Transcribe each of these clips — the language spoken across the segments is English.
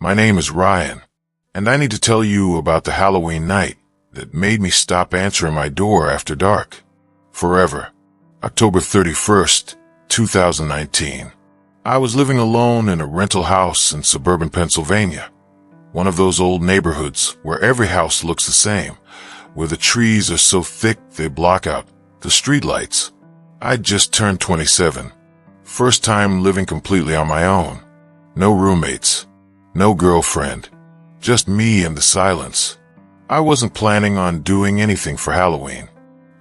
My name is Ryan, and I need to tell you about the Halloween night that made me stop answering my door after dark. Forever. October 31st, 2019. I was living alone in a rental house in suburban Pennsylvania. One of those old neighborhoods where every house looks the same, where the trees are so thick they block out the streetlights. I'd just turned 27. First time living completely on my own. No roommates. No girlfriend. Just me and the silence. I wasn't planning on doing anything for Halloween.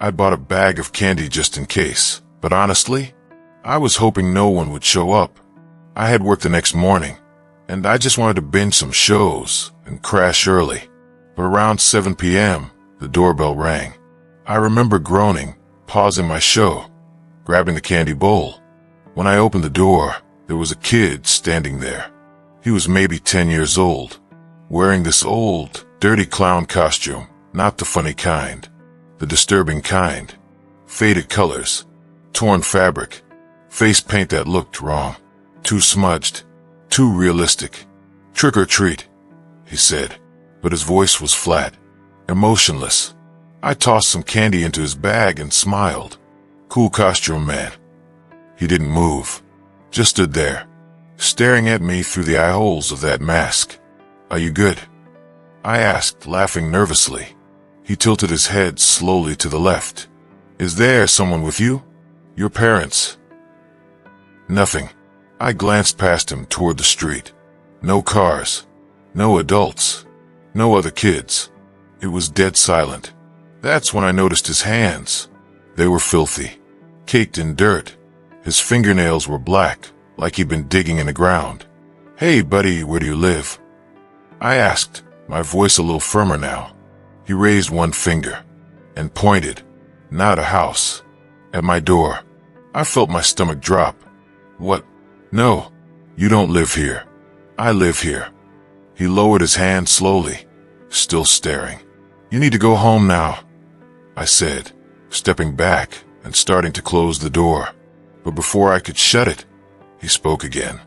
I'd bought a bag of candy just in case, but honestly, I was hoping no one would show up. I had work the next morning, and I just wanted to binge some shows and crash early. But around 7 p.m., the doorbell rang. I remember groaning, pausing my show, grabbing the candy bowl. When I opened the door, there was a kid standing there. He was maybe 10 years old, wearing this old, dirty clown costume, not the funny kind, the disturbing kind. Faded colors, torn fabric, face paint that looked wrong, too smudged, too realistic. "Trick or treat," he said, but his voice was flat, emotionless. I tossed some candy into his bag and smiled. "Cool costume, man." He didn't move, just stood there, staring at me through the eye holes of that mask. "Are you good?" I asked, laughing nervously. He tilted his head slowly to the left. "Is there someone with you? Your parents?" Nothing. I glanced past him toward the street. No cars. No adults. No other kids. It was dead silent. That's when I noticed his hands. They were filthy, caked in dirt. His fingernails were black, like he'd been digging in the ground. "Hey, buddy, where do you live?" I asked, my voice a little firmer now. He raised one finger and pointed, not a house, at my door. I felt my stomach drop. "What? No, you don't live here. I live here." He lowered his hand slowly, still staring. "You need to go home now," I said, stepping back and starting to close the door. But before I could shut it, he spoke again.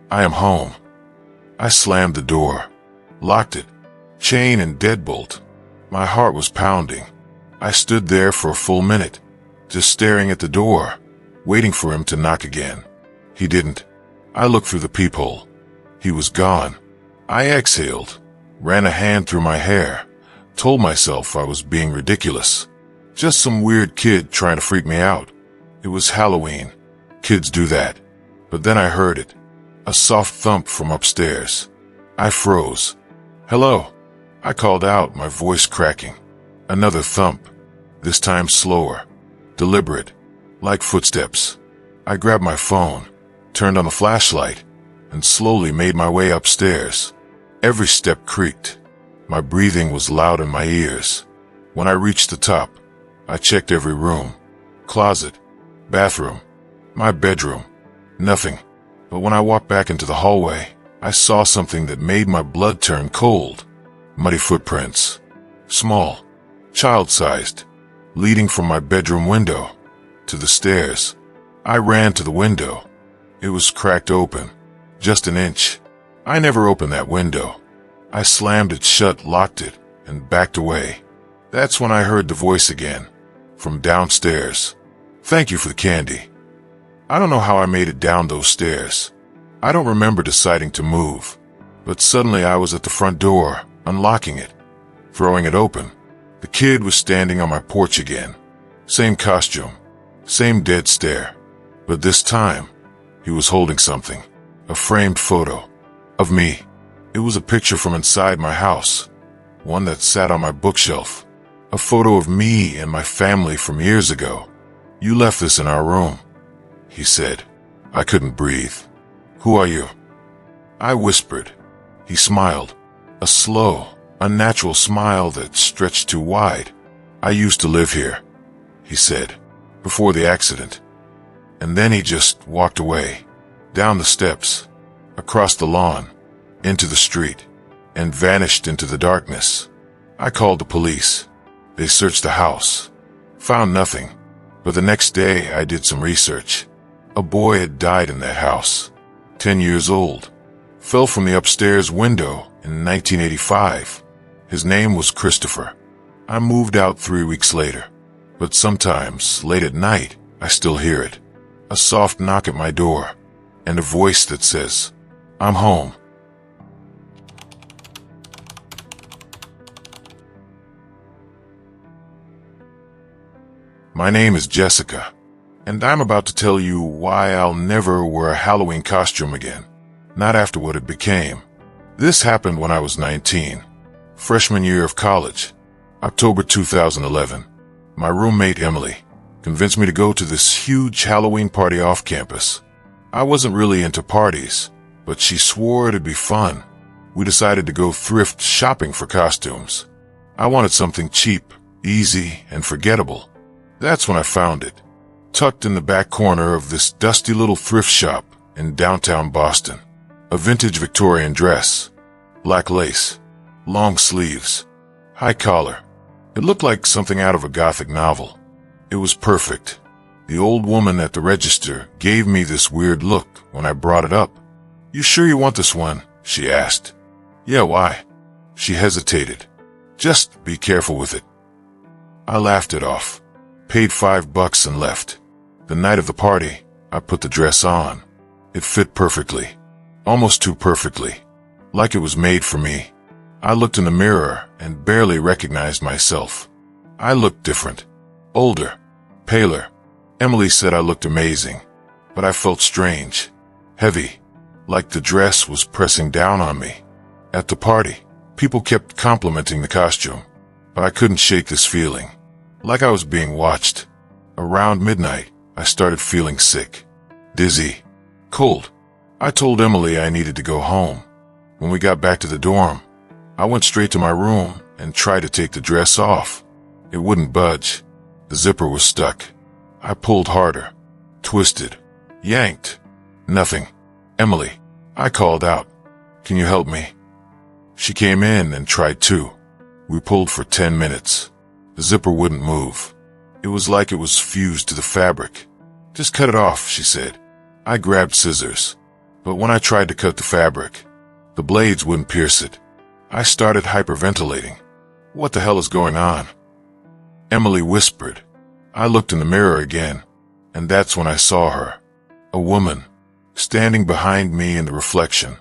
"I am home." I slammed the door, locked it, chain and deadbolt. My heart was pounding. I stood there for a full minute, just staring at the door, waiting for him to knock again. He didn't. I looked through the peephole. He was gone. I exhaled, ran a hand through my hair, told myself I was being ridiculous. Just some weird kid trying to freak me out. It was Halloween. Kids do that. But then I heard it. A soft thump from upstairs. I froze. "Hello," I called out, my voice cracking. Another thump. This time slower, deliberate, like footsteps. I grabbed my phone, turned on the flashlight, and slowly made my way upstairs. Every step creaked. My breathing was loud in my ears. When I reached the top, I checked every room. Closet, bathroom, my bedroom. Nothing. But when I walked back into the hallway, I saw something that made my blood turn cold. Muddy footprints. Small, child-sized, leading from my bedroom window to the stairs. I ran to the window. It was cracked open, just an inch. I never opened that window. I slammed it shut, locked it, and backed away. That's when I heard the voice again, from downstairs. "Thank you for the candy." I don't know how I made it down those stairs. I don't remember deciding to move, but suddenly I was at the front door, unlocking it, throwing it open. The kid was standing on my porch again. Same costume, same dead stare. But this time, he was holding something. A framed photo. Of me. It was a picture from inside my house. One that sat on my bookshelf. A photo of me and my family from years ago. "You left this in our room," he said. I couldn't breathe. "Who are you?" I whispered. He smiled. A slow, unnatural smile that stretched too wide. "I used to live here," he said, "before the accident." And then he just walked away, down the steps, across the lawn, into the street, and vanished into the darkness. I called the police. They searched the house, found nothing. But the next day I did some research. A boy had died in that house, 10 years old, fell from the upstairs window in 1985. His name was Christopher. I moved out 3 weeks later, but sometimes, late at night, I still hear it. A soft knock at my door, and a voice that says, "I'm home." My name is Jessica, and I'm about to tell you why I'll never wear a Halloween costume again. Not after what it became. This happened when I was 19, freshman year of college, October 2011. My roommate Emily convinced me to go to this huge Halloween party off campus. I wasn't really into parties, but she swore it'd be fun. We decided to go thrift shopping for costumes. I wanted something cheap, easy, and forgettable. That's when I found it, tucked in the back corner of this dusty little thrift shop in downtown Boston. A vintage Victorian dress, black lace, long sleeves, high collar. It looked like something out of a Gothic novel. It was perfect. The old woman at the register gave me this weird look when I brought it up. "You sure you want this one?" she asked. "Yeah, why?" She hesitated. "Just be careful with it." I laughed it off, paid $5 and left. The night of the party, I put the dress on. It fit perfectly, almost too perfectly, like it was made for me. I looked in the mirror and barely recognized myself. I looked different, older, paler. Emily said I looked amazing, but I felt strange, heavy, like the dress was pressing down on me. At the party, people kept complimenting the costume, but I couldn't shake this feeling, like I was being watched. Around midnight, I started feeling sick, dizzy, cold. I told Emily I needed to go home. When we got back to the dorm, I went straight to my room and tried to take the dress off. It wouldn't budge. The zipper was stuck. I pulled harder, twisted, yanked. Nothing. "Emily," I called out. "Can you help me?" She came in and tried too. We pulled for 10 minutes. The zipper wouldn't move. It was like it was fused to the fabric. "Just cut it off," she said. I grabbed scissors, but when I tried to cut the fabric, the blades wouldn't pierce it. I started hyperventilating. "What the hell is going on?" Emily whispered. I looked in the mirror again, and that's when I saw her. A woman, standing behind me in the reflection.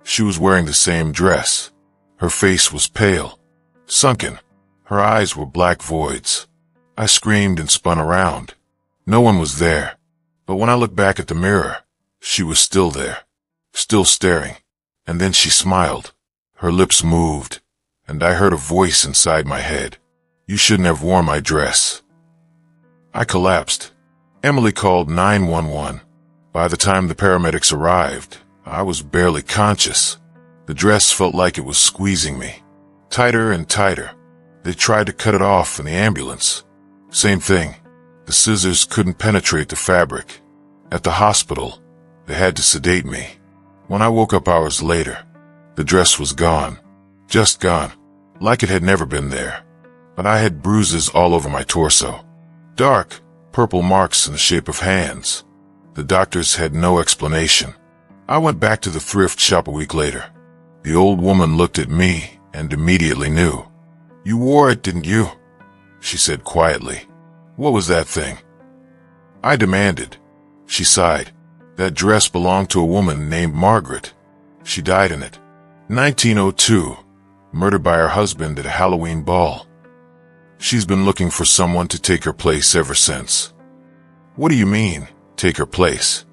She was wearing the same dress. Her face was pale, sunken. Her eyes were black voids. I screamed and spun around. No one was there, but when I looked back at the mirror, she was still there, still staring. And then she smiled. Her lips moved, and I heard a voice inside my head. "You shouldn't have worn my dress." I collapsed. Emily called 911. By the time the paramedics arrived, I was barely conscious. The dress felt like it was squeezing me, tighter and tighter. They tried to cut it off in the ambulance. Same thing. The scissors couldn't penetrate the fabric. At the hospital, they had to sedate me. When I woke up hours later, the dress was gone. Just gone. Like it had never been there. But I had bruises all over my torso. Dark, purple marks in the shape of hands. The doctors had no explanation. I went back to the thrift shop a week later. The old woman looked at me and immediately knew. "You wore it, didn't you?" she said quietly. "What was that thing?" I demanded. She sighed. "That dress belonged to a woman named Margaret. She died in it. 1902, murdered by her husband at a Halloween ball. She's been looking for someone to take her place ever since." "What do you mean, take her place?"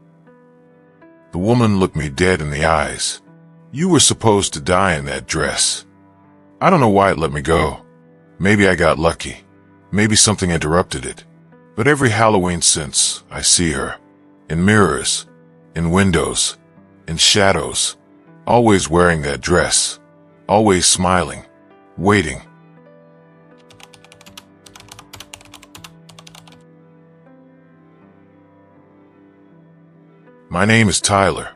The woman looked me dead in the eyes. "You were supposed to die in that dress. I don't know why it let me go. Maybe I got lucky. Maybe something interrupted it. But every Halloween since, I see her. In mirrors, in windows, in shadows, always wearing that dress, always smiling, waiting." My name is Tyler,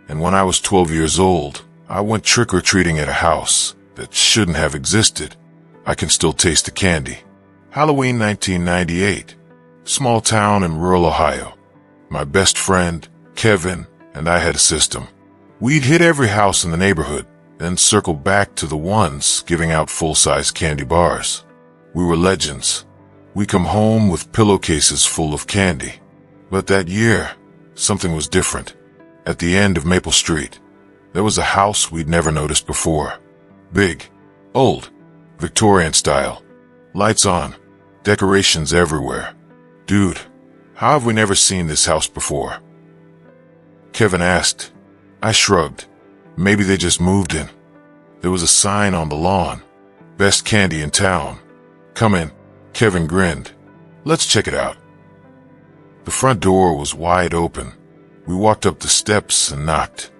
and when I was 12 years old, I went trick-or-treating at a house that shouldn't have existed. I can still taste the candy. Halloween 1998. Small town in rural Ohio. My best friend, Kevin, and I had a system. We'd hit every house in the neighborhood, then circle back to the ones giving out full-size candy bars. We were legends. We come home with pillowcases full of candy. But that year, something was different. At the end of Maple Street, there was a house we'd never noticed before. Big, old, Victorian style. Lights on, decorations everywhere. Dude, how have we never seen this house before? Kevin asked. I shrugged. Maybe they just moved in. There was a sign on the lawn. Best candy in town. Come in. Kevin grinned. Let's check it out. The front door was wide open. We walked up the steps and knocked.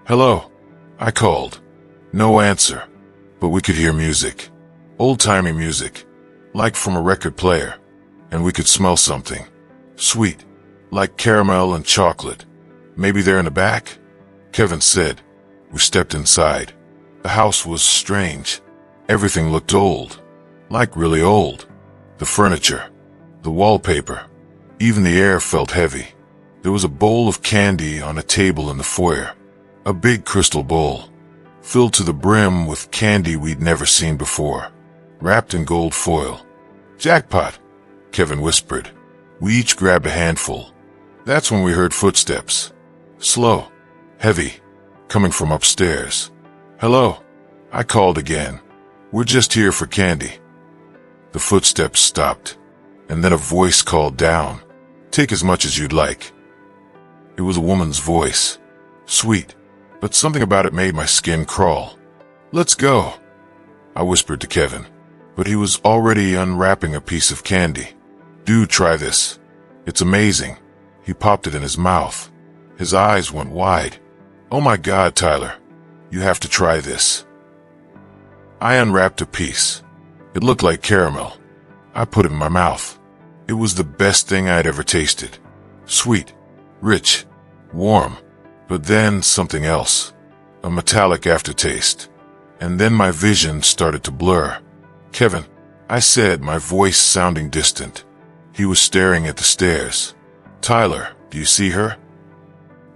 Hello, I called. No answer, but we could hear music. Old-timey music, like from a record player. And we could smell something. Sweet, like caramel and chocolate. Maybe they're in the back? Kevin said. We stepped inside. The house was strange. Everything looked old. Like really old. The furniture, the wallpaper, even the air felt heavy. There was a bowl of candy on a table in the foyer. A big crystal bowl, filled to the brim with candy we'd never seen before, wrapped in gold foil. Jackpot, Kevin whispered. We each grabbed a handful. That's when we heard footsteps. Slow, heavy, coming from upstairs. Hello, I called again. We're just here for candy. The footsteps stopped, and then a voice called down. Take as much as you'd like. It was a woman's voice. Sweet, but something about it made my skin crawl. Let's go, I whispered to Kevin, but he was already unwrapping a piece of candy. Do try this. It's amazing. He popped it in his mouth. His eyes went wide. Oh my God, Tyler, you have to try this. I unwrapped a piece. It looked like caramel. I put it in my mouth. It was the best thing I'd ever tasted. Sweet, rich, warm, but then something else. A metallic aftertaste. And then my vision started to blur. Kevin, I said, my voice sounding distant. He was staring at the stairs. Tyler, do you see her?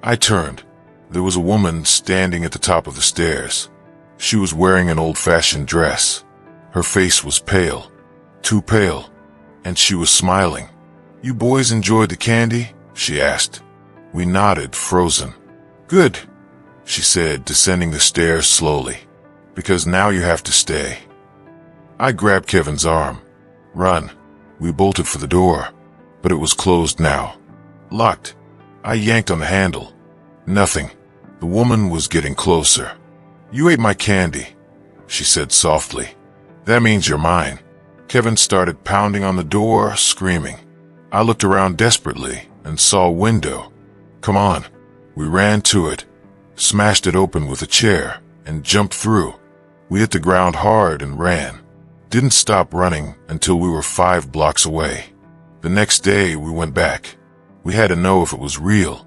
I turned. There was a woman standing at the top of the stairs. She was wearing an old-fashioned dress. Her face was pale, too pale, and she was smiling. You boys enjoyed the candy? She asked. We nodded, frozen. Good, she said, descending the stairs slowly, because now you have to stay. I grabbed Kevin's arm. Run. We bolted for the door, but it was closed now. Locked. I yanked on the handle. Nothing. The woman was getting closer. You ate my candy, she said softly. That means you're mine. Kevin started pounding on the door, screaming. I looked around desperately and saw a window. Come on. We ran to it, smashed it open with a chair, and jumped through. We hit the ground hard and ran. Didn't stop running until we were 5 blocks away. The next day we went back. We had to know if it was real.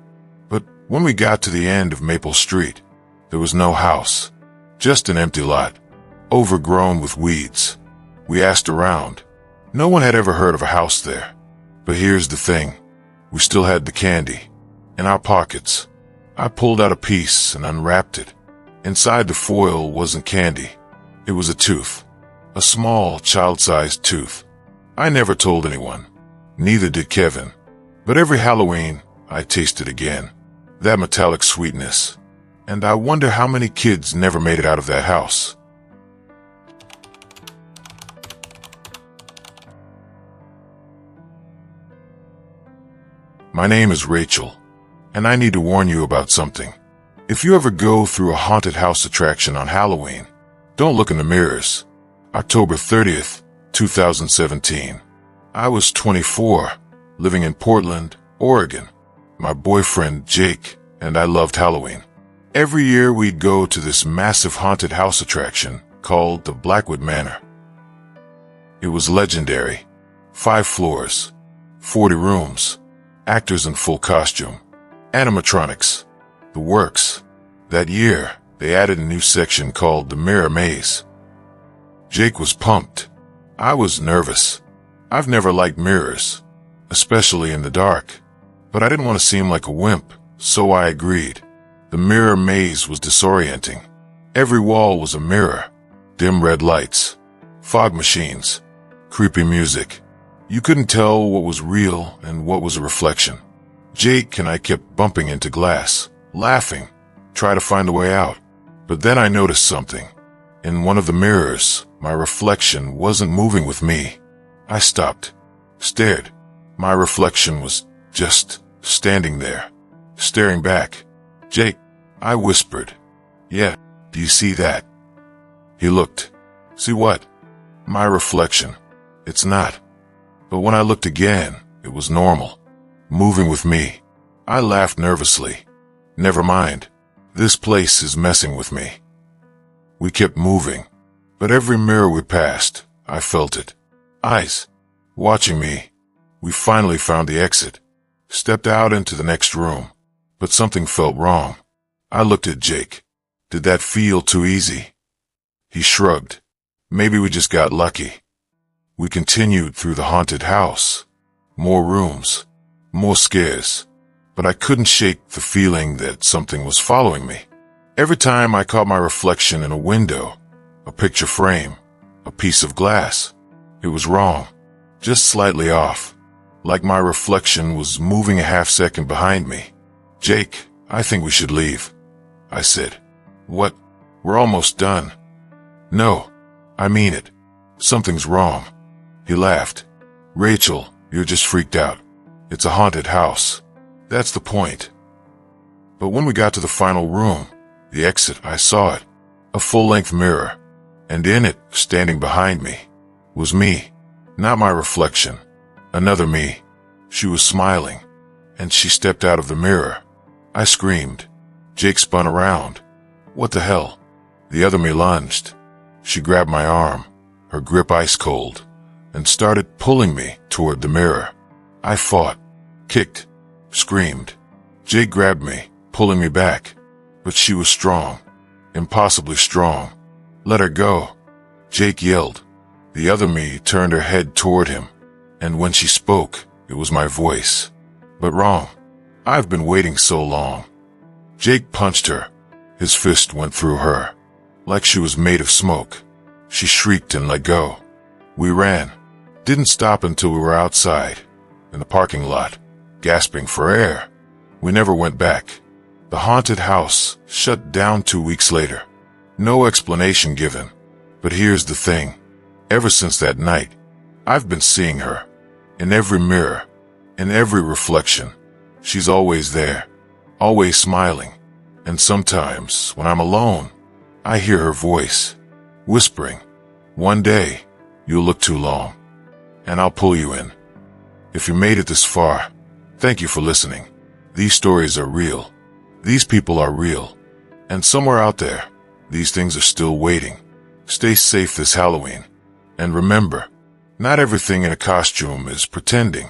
But when we got to the end of Maple Street, there was no house, just an empty lot, overgrown with weeds. We asked around. No one had ever heard of a house there. But here's the thing. We still had the candy in our pockets. I pulled out a piece and unwrapped it. Inside the foil wasn't candy. It was a tooth. A small, child-sized tooth. I never told anyone. Neither did Kevin. But every Halloween, I tasted again. That metallic sweetness. And I wonder how many kids never made it out of that house. My name is Rachel, and I need to warn you about something. If you ever go through a haunted house attraction on Halloween, don't look in the mirrors. October 30th, 2017. I was 24, living in Portland, Oregon. My boyfriend, Jake, and I loved Halloween. Every year we'd go to this massive haunted house attraction called the Blackwood Manor. It was legendary. 5 floors, 40 rooms, actors in full costume, animatronics, the works. That year, they added a new section called the Mirror Maze. Jake was pumped. I was nervous. I've never liked mirrors, especially in the dark. But I didn't want to seem like a wimp, so I agreed. The mirror maze was disorienting. Every wall was a mirror. Dim red lights, fog machines, creepy music. You couldn't tell what was real and what was a reflection. Jake and I kept bumping into glass, laughing, trying to find a way out. But then I noticed something. In one of the mirrors, my reflection wasn't moving with me. I stopped, stared. My reflection was just standing there, staring back. "Jake," I whispered. "Yeah, do you see that?" He looked. "See what?" "My reflection." "It's not." But when I looked again, it was normal, moving with me. I laughed nervously. "Never mind. This place is messing with me." We kept moving, but every mirror we passed, I felt it. Eyes, watching me. We finally found the exit, stepped out into the next room, but something felt wrong. I looked at Jake. "Did that feel too easy?" He shrugged. "Maybe we just got lucky." We continued through the haunted house. More rooms, more scares, but I couldn't shake the feeling that something was following me. Every time I caught my reflection in a window, a picture frame, a piece of glass, it was wrong, just slightly off, like my reflection was moving a half second behind me. "Jake, I think we should leave," I said. "What? We're almost done." "No, I mean it. Something's wrong." He laughed. "Rachel, you're just freaked out. It's a haunted house. That's the point." But when we got to the final room, the exit, I saw it. A full-length mirror. And in it, standing behind me, was me. Not my reflection. Another me. She was smiling. And she stepped out of the mirror. I screamed. Jake spun around. "What the hell?" The other me lunged. She grabbed my arm, her grip ice cold, and started pulling me toward the mirror. I fought, kicked, screamed. Jake grabbed me, pulling me back. But she was strong, impossibly strong. "Let her go," Jake yelled. The other me turned her head toward him, and when she spoke, it was my voice. But wrong. I've been waiting so long. Jake punched her. His fist went through her, like she was made of smoke. She shrieked and let go. We ran. Didn't stop until we were outside, in the parking lot, gasping for air. We never went back. The haunted house shut down 2 weeks later. No explanation given. But here's the thing. Ever since that night, I've been seeing her. In every mirror, in every reflection. She's always there, always smiling. And sometimes, when I'm alone, I hear her voice, whispering, "One day, you'll look too long, and I'll pull you in." If you made it this far, thank you for listening. These stories are real. These people are real. And somewhere out there, these things are still waiting. Stay safe this Halloween. And remember, not everything in a costume is pretending.